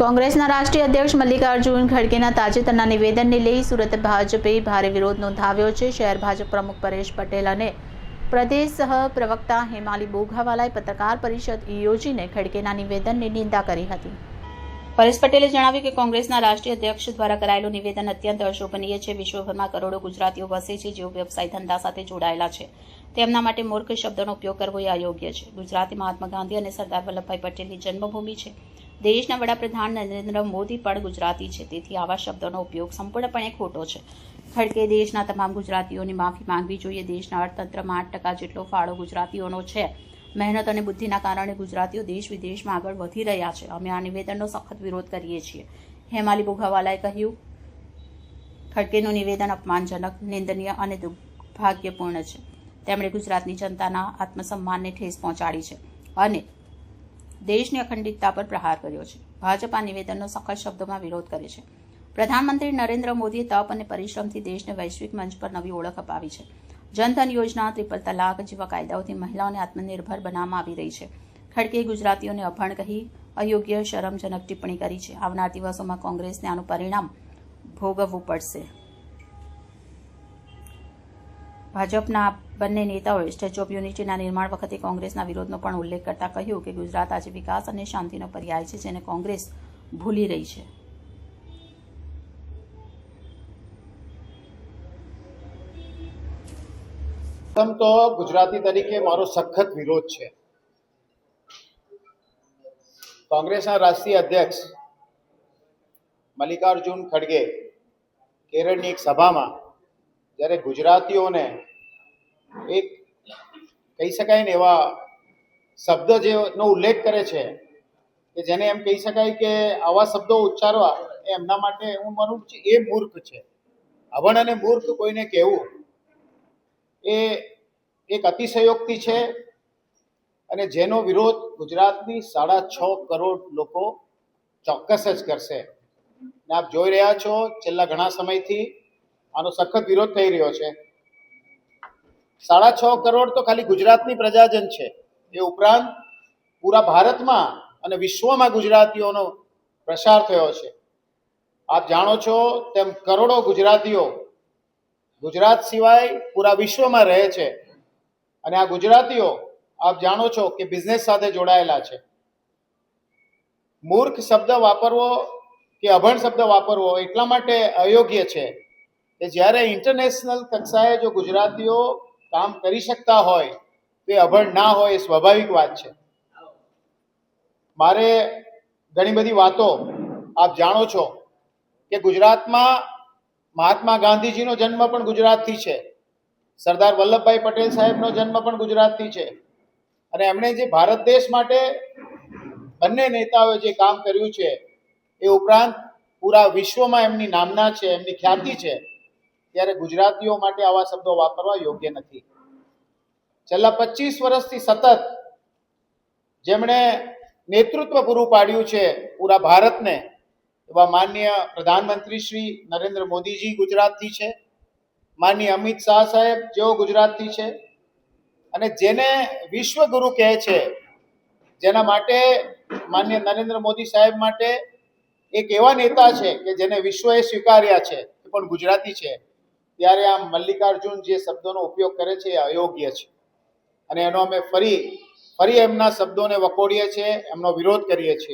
કોંગ્રેસના રાષ્ટ્રીય અધ્યક્ષ મલ્લિકાર્જુન ખડગેના તાજેતરના નિવેદનને લઈ સુરત ભાજપે ભારે વિરોધ નોંધાવ્યો છે। શહેર ભાજપ પ્રમુખ પરેશ પટેલ અને પ્રદેશ સહ પ્રવક્તા હેમાલી બોઘાવાલાએ પત્રકાર પરિષદ યોજીને ખડગેના નિવેદનની નિંદા કરી હતી। પરેશ પટેલે જણાવ્યું કે કોંગ્રેસના રાષ્ટ્રીય અધ્યક્ષ દ્વારા કરાયેલું નિવેદન અત્યંત અશોભનીય છે। વિશ્વભરમાં કરોડો ગુજરાતીઓ વસે છે, જેઓ વ્યવસાય ધંધા સાથે જોડાયેલા છે। તેમના માટે મૂર્ખ શબ્દનો ઉપયોગ કરવો એ અયોગ્ય છે। ગુજરાતી મહાત્મા ગાંધી અને સરદાર વલ્લભભાઈ પટેલની જન્મભૂમિ છે। દેશના વડાપ્રધાન નરેન્દ્ર મોદી પણ ગુજરાતી છે, તેથી આવા શબ્દોનો ઉપયોગ સંપૂર્ણપણે ખોટો છે। ખડગે દેશના તમામ ગુજરાતીઓની માફી માંગવી જોઈએ। દેશના અર્થતંત્રમાં 8% જેટલો ફાળો ગુજરાતીઓનો છે। મહેનત અને બુદ્ધિના કારણે ગુજરાતીઓ દેશ વિદેશમાં આગળ વધી રહ્યા છે। અમે આ નિવેદનનો સખત વિરોધ કરીએ છીએ। હેમાલી બોઘાવાલાએ કહ્યું, ખડગેનું નિવેદન અપમાનજનક, નિંદનીય અને દુર્ભાગ્યપૂર્ણ છે। તેમણે ગુજરાતની જનતાના આત્મસન્માનને ઠેસ પહોંચાડી છે અને દેશની અખંડિતતા પર પ્રહાર કર્યો છે। ભાજપ આ નિવેદનનો સખત શબ્દોમાં વિરોધ કરે છે। પ્રધાનમંત્રી નરેન્દ્ર મોદીએ તપ અને પરિશ્રમથી દેશને વૈશ્વિક મંચ પર નવી ઓળખ અપાવી છે। જનધન યોજના, ટ્રિપલ તલાક જેવા કાયદાઓથી મહિલાઓને આત્મનિર્ભર બનાવવામાં આવી રહી છે। ખડગેએ ગુજરાતીઓને અભણ કહી અયોગ્ય, શરમજનક ટિપ્પણી કરી છે। આવનાર દિવસોમાં કોંગ્રેસને આનું પરિણામ ભોગવવું પડશે। ભાજપના બંને નેતાઓએ સ્ટેચ્યુ ઓફ યુનિટીના નિર્માણ વખતે કોંગ્રેસના વિરોધનો પણ ઉલ્લેખ કરતા કહ્યું કે ગુજરાત આજે વિકાસ અને શાંતિનો પર્યાય છે, જેને કોંગ્રેસ ભૂલી રહી છે। પ્રથમ તો ગુજરાતી તરીકે મારો સખત વિરોધ છે। કોંગ્રેસના રાષ્ટ્રીય અધ્યક્ષ મલ્લિકાર્જુન ખડગે કેરળની એક સભામાં જ્યારે ગુજરાતીઓને એક કહી શકાય ને એવા શબ્દ જેનો ઉલ્લેખ કરે છે કે જેને એમ કહી શકાય કે આવા શબ્દો ઉચ્ચારવા એ એમના માટે હું માનું છું એ મૂર્ખ છે। અભણ અને મૂર્ખ કોઈને કહેવું એ એક અતિશયોક્તિ છે અને જેનો વિરોધ ગુજરાતની 6.5 કરોડ લોકો ચોક્કસ જ કરશે। ને આપ જોઈ રહ્યા છો છેલ્લા ઘણા સમયથી આનો સખત વિરોધ થઈ રહ્યો છે। 6.5 કરોડ તો ખાલી ગુજરાતની પ્રજાજન છે, એ ઉપરાંત પૂરા ભારતમાં અને વિશ્વમાં ગુજરાતીઓનો પ્રસાર થયો છે। આપ જાણો છો તેમ કરોડો ગુજરાતીઓ ગુજરાત સિવાય પૂરા વિશ્વમાં રહે છે અને આ ગુજરાતીઓ આપ જાણો છો કે બિઝનેસ સાથે જોડાયેલા છે। મૂર્ખ શબ્દ વાપરવો કે અભણ શબ્દ વાપરવો એટલા માટે અયોગ્ય છે કે જ્યારે ઇન્ટરનેશનલ કક્ષાએ જો ગુજરાતીઓ કામ કરી શકતા હોય તે અભણ ના હોય એ સ્વાભાવિક વાત છે। મારે ઘણી બધી વાતો આપ જાણો છો કે ગુજરાતમાં મહાત્મા ગાંધીજીનો જન્મ પણ ગુજરાતથી છે। સરદાર વલ્લભભાઈ પટેલ સાહેબનો જન્મ પણ ગુજરાતથી છે અને એમણે જે ભારત દેશ માટે બંને નેતાઓએ જે કામ કર્યું છે એ ઉપરાંત પૂરા વિશ્વમાં એમની નામના છે, એમની ખ્યાતિ છે, ત્યારે ગુજરાતીઓ માટે આવા શબ્દો વાપરવા યોગ્ય નથી। છેલ્લા 25 વર્ષથી સતત જેમણે નેતૃત્વ પૂરું પાડ્યું છે પૂરા ભારતને, એવા માનનીય પ્રધાનમંત્રી શ્રી નરેન્દ્ર મોદીજી ગુજરાતથી છે, માનનીય અમિત શાહ સાહેબ જેઓ ગુજરાતથી છે અને જેને વિશ્વગુરુ કહે છે, જેના માટે માનનીય નરેન્દ્ર મોદી સાહેબ માટે એક એવા નેતા છે કે જેને વિશ્વએ સ્વીકાર્યા છે એ પણ ગુજરાતી છે, ત્યારે આમ મલ્લિકાર્જુન જે શબ્દોનો ઉપયોગ કરે છે એ અયોગ્ય છે અને એનો અમે ફરી એમના શબ્દોને વખોડીએ છીએ, એમનો વિરોધ કરીએ છીએ।